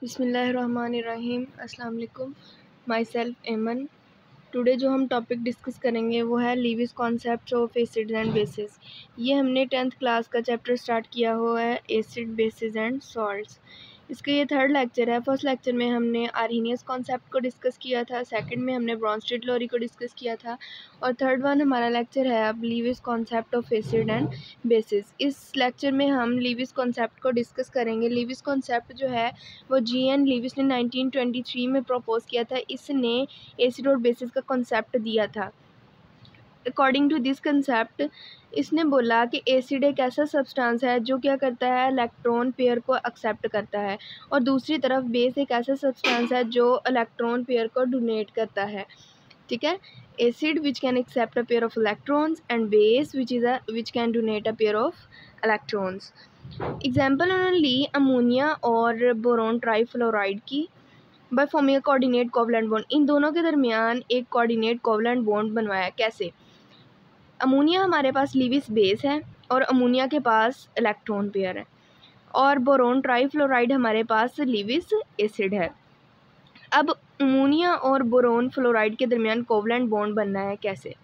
बिस्मिल्लाहिर्रहमानिर्रहीम। अस्सलाम वालेकुम। माई सेल्फ एमन। टुडे जो हम टॉपिक डिस्कस करेंगे वो है Lewis concept of acids and bases. ये हमने 10th क्लास का चैप्टर स्टार्ट किया हुआ है एसिड बेसिस एंड सॉल्ट्स। इसका ये थर्ड लेक्चर है। फर्स्ट लेक्चर में हमने आर्हेनियस कॉन्सेप्ट को डिस्कस किया था, सेकंड में हमने ब्रॉन्स्टेड-लोरी को डिस्कस किया था और थर्ड वन हमारा लेक्चर है अब Lewis concept of acid and bases. इस लेक्चर में हम लीविस कॉन्सेप्ट को डिस्कस करेंगे। लीविस कॉन्सेप्ट जो है वो जी.एन. लीविस ने 1923 में प्रपोज किया था। इसने एसिड और बेसिस का कॉन्सेप्ट दिया था। अकॉर्डिंग टू दिस कंसेप्ट इसने बोला कि एसिड एक ऐसा सब्सटेंस है जो क्या करता है, इलेक्ट्रॉन पेयर को एक्सेप्ट करता है, और दूसरी तरफ बेस एक ऐसा सब्सटेंस है जो इलेक्ट्रॉन पेयर को डोनेट करता है। ठीक है, acid which can accept a pair of electrons and base which can donate a pair of electrons. Example उन्होंने ली अमोनिया और बोरोन ट्राईफ्लोराइड की by forming a coordinate covalent bond. इन दोनों के दरमियान एक कोऑर्डिनेट कोवलेंट बॉन्ड बनवाया। कैसे? अमोनिया हमारे पास लीविस बेस है और अमोनिया के पास इलेक्ट्रॉन पेयर है, और बोरोन ट्राईफ्लोराइड हमारे पास लीविस एसिड है। अब अमोनिया और बोरोन फ्लोराइड के दरमियान कोवलेंट बॉन्ड बनना है। कैसे?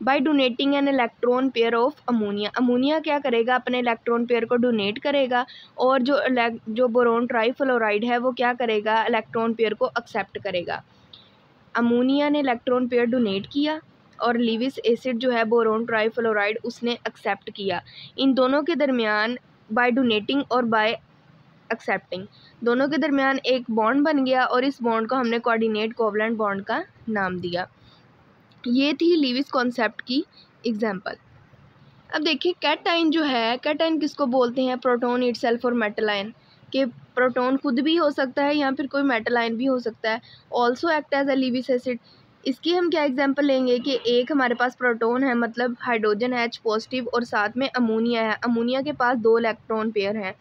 By donating an electron pair of ammonia. Ammonia क्या करेगा, अपने इलेक्ट्रॉन पेयर को डोनेट करेगा, और जो बोरोन ट्राईफ्लोराइड है वो क्या करेगा, इलेक्ट्रॉन पेयर को एक्सेप्ट करेगा। अमोनिया ने इलेक्ट्रॉन पेयर डोनेट किया और लीविस एसिड जो है बोरोन ट्राईफ्लोराइड उसने एक्सेप्ट किया। इन दोनों के दरमियान बाय डोनेटिंग और बाय एक्सेप्टिंग दोनों के दरमियान एक बॉन्ड बन गया, और इस बॉन्ड को हमने कोऑर्डिनेट कोवलेंट बॉन्ड का नाम दिया। ये थी लीविस कॉन्सेप्ट की एग्जाम्पल। अब देखिए कैटाइन जो है, कैटाइन किसको बोलते हैं? प्रोटॉन इटसेल्फ और मेटल आयन। कि प्रोटॉन खुद भी हो सकता है या फिर कोई मेटल आयन भी हो सकता है। Also act as a Lewis acid. इसकी हम क्या एग्जांपल लेंगे कि एक हमारे पास प्रोटॉन है, मतलब हाइड्रोजन H पॉजिटिव, और साथ में अमोनिया है। अमोनिया के पास 2 इलेक्ट्रॉन पेयर हैं।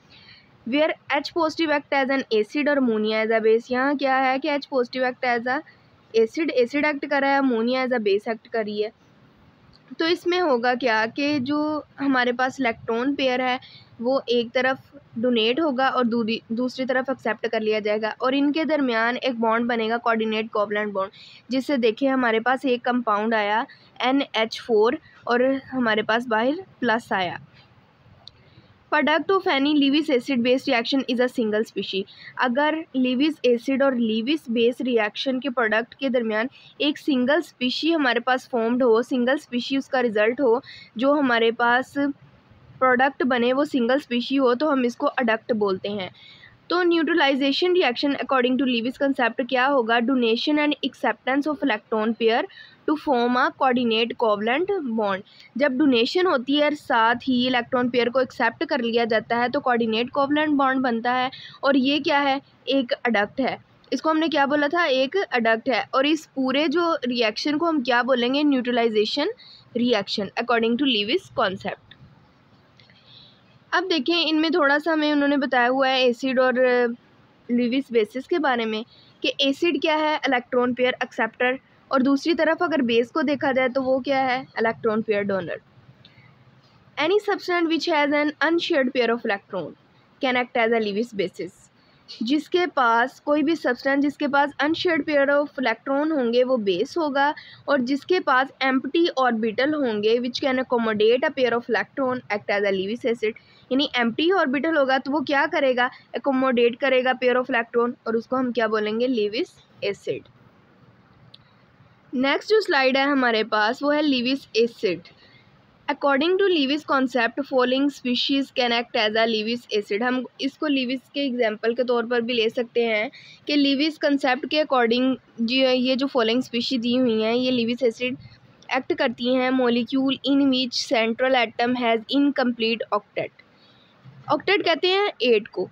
Where H positive act as an acid और अमोनिया एज अ बेस। यहाँ क्या है कि H positive act as a acid act कर रहा है, ammonia as a base act कर रही है। तो इसमें होगा क्या कि जो हमारे पास इलेक्ट्रॉन पेयर है वो एक तरफ डोनेट होगा और दूसरी तरफ एक्सेप्ट कर लिया जाएगा, और इनके दरमियान एक बॉन्ड बनेगा, कोऑर्डिनेट कोवलेंट बॉन्ड, जिससे देखिए हमारे पास एक कंपाउंड आया NH4 और हमारे पास बाहर प्लस आया। Product of any Lewis acid base reaction is a single species. अगर लीविस एसिड और लीविस बेस रिएक्शन के प्रोडक्ट के दरमियान एक सिंगल स्पीशी हमारे पास फॉर्म्ड हो, सिंगल स्पीशी उसका रिजल्ट हो, जो हमारे पास प्रोडक्ट बने वो सिंगल स्पीशी हो, तो हम इसको अडक्ट बोलते हैं। तो neutralisation reaction according to Lewis concept क्या होगा? Donation and acceptance of electron pair to form a coordinate covalent bond. जब डोनेशन होती है साथ ही इलेक्ट्रॉन पेयर को एक्सेप्ट कर लिया जाता है तो कोऑर्डिनेट कोवलेंट बॉन्ड बनता है, और ये क्या है? एक अडक्ट है। इसको हमने क्या बोला था? एक अडक्ट है। और इस पूरे जो रिएक्शन को हम क्या बोलेंगे? Neutralisation reaction according to Lewis concept. अब देखें इनमें थोड़ा सा हमें उन्होंने बताया हुआ है एसिड और लीविस बेसिस के बारे में, कि एसिड क्या है? इलेक्ट्रॉन पेयर एक्सेप्टर, और दूसरी तरफ अगर बेस को देखा जाए तो वो क्या है? Electron pair donor. Any substance which has an unshared pair of electron can act as a Lewis bases. जिसके पास कोई भी सब्सटेंस जिसके पास अनशेयर्ड पेयर ऑफ इलेक्ट्रॉन होंगे वो बेस होगा, और जिसके पास एम्प्टी ऑर्बिटल होंगे which can accommodate a pair of electron act as a Lewis acid. यानी एम्प्टी ऑर्बिटल होगा तो वो क्या करेगा? अकोमोडेट करेगा पेयर ऑफ इलेक्ट्रॉन, और उसको हम क्या बोलेंगे? Lewis acid. नेक्स्ट जो स्लाइड है हमारे पास वो है Lewis acid. According to Lewis concept following species can act as a Lewis acid. हम इसको लीविस के एग्जांपल के तौर पर भी ले सकते हैं कि लीविस कंसेप्ट के अकॉर्डिंग ये जो फॉलोइंग स्पीशी दी हुई हैं ये लीविस एसिड एक्ट करती हैं। Molecule in which central atom has incomplete octet. Octet कहते हैं 8 को,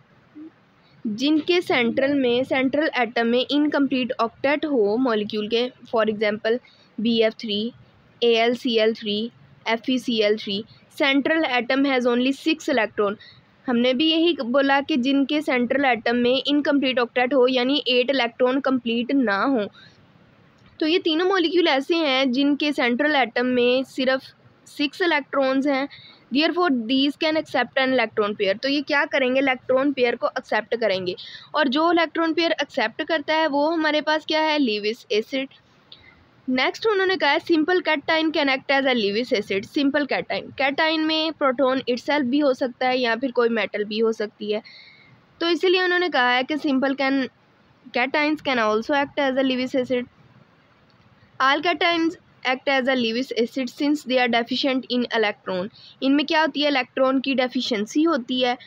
जिनके सेंट्रल एटम में इनकम्प्लीट ऑक्टेट हो मॉलिक्यूल के। For example BF3, AlCl3, FeCl3। Central atom has only 6 electron. हमने भी यही बोला कि जिनके सेंट्रल एटम में इनकम्प्लीट ऑक्टेट हो, यानी 8 इलेक्ट्रॉन कंप्लीट ना हो। तो ये तीनों मॉलिक्यूल ऐसे हैं जिनके सेंट्रल एटम में सिर्फ 6 इलेक्ट्रॉन्स हैं, therefore these can accept an electron pair. तो ये क्या करेंगे, इलेक्ट्रॉन पेयर को एक्सेप्ट करेंगे, और जो इलेक्ट्रॉन पेयर एक्सेप्ट करता है वो हमारे पास क्या है, लीविस एसिड। नेक्स्ट उन्होंने कहा है simple cation can act as a Lewis acid. Simple cation, cation में प्रोटॉन इटसेल्फ भी हो सकता है या फिर कोई मेटल भी हो सकती है, तो इसीलिए उन्होंने कहा है कि simple cations can also act as a Lewis acid. All cations act as a Lewis acid since they are deficient in electron. इनमें क्या होती है, इलेक्ट्रॉन की डेफिशिएंसी होती है।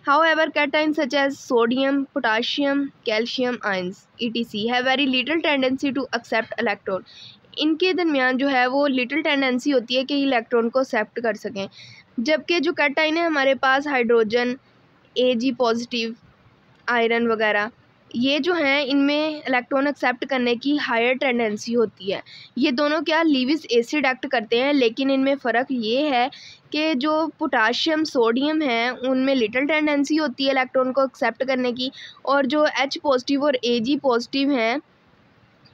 However, cations such as sodium, potassium, calcium ions etc. have very little tendency to accept electron. इनके दरमियान जो है वो लिटिल टेंडेंसी होती है कि इलेक्ट्रॉन को एक्सेप्ट कर सकें, जबकि जो कैटाइन है हमारे पास हाइड्रोजन, Ag पॉजिटिव, आयरन वगैरह, ये जो हैं इनमें इलेक्ट्रॉन एक्सेप्ट करने की हायर टेंडेंसी होती है। ये दोनों क्या लीविस एसिड एक्ट करते हैं, लेकिन इनमें फ़र्क ये है कि जो पोटाशियम, सोडियम है उनमें लिटिल टेंडेंसी होती है इलेक्ट्रॉन को एक्सेप्ट करने की, और जो H पॉजिटिव और Ag पॉजिटिव हैं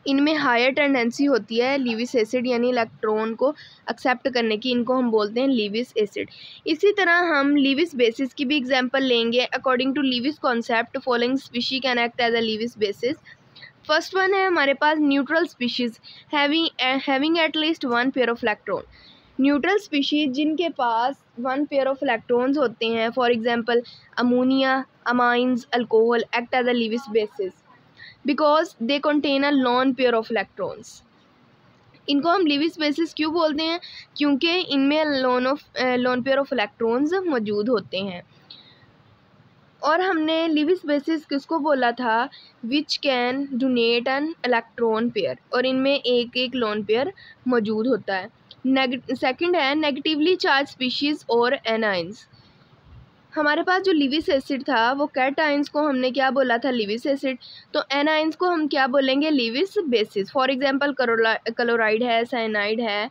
इनमें हायर टेंडेंसी होती है लीविस एसिड यानी इलेक्ट्रॉन को एक्सेप्ट करने की। इनको हम बोलते हैं लीविस एसिड। इसी तरह हम लीविस बेसिस की भी एग्जांपल लेंगे। According to Lewis concept following species can act as a Lewis basis. First one है हमारे पास neutral species having at least one pair of electron. Neutral species जिनके पास वन पेयर ऑफ इलेक्ट्रॉन्स होते हैं, for example ammonia, amines, alcohol act as a Lewis basis because they contain a lone pair of electrons। इनको हम Lewis basis क्यों बोलते हैं, क्योंकि इनमें लोन पेयर ऑफ इलेक्ट्रॉन्स मौजूद होते हैं। और हमने लीविस बेसिस किसको बोला था, विच can donate N electron pair, और इनमें एक एक लोन पेयर मौजूद होता है। सेकंड है नेगेटिवली चार्ज स्पीशीज़ और एनाइंस। हमारे पास जो लीविस एसिड था वो कैटाइंस को हमने क्या बोला था, लीविस एसिड, तो एनाइंस को हम क्या बोलेंगे, Lewis basis. For example chloride है, साइनाइड है,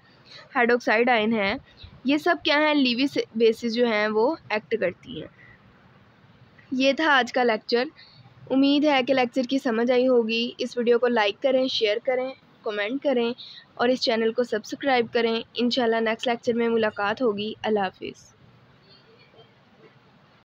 हाइड्रोक्साइड आयन है, ये सब क्या है, लीविस बेसिस जो हैं वो एक्ट करती हैं। ये था आज का लेक्चर। उम्मीद है कि लेक्चर की समझ आई होगी। इस वीडियो को लाइक करें, शेयर करें, कमेंट करें और इस चैनल को सब्सक्राइब करें। इंशाल्लाह नेक्स्ट लेक्चर में मुलाकात होगी। अल्लाह हाफिज़।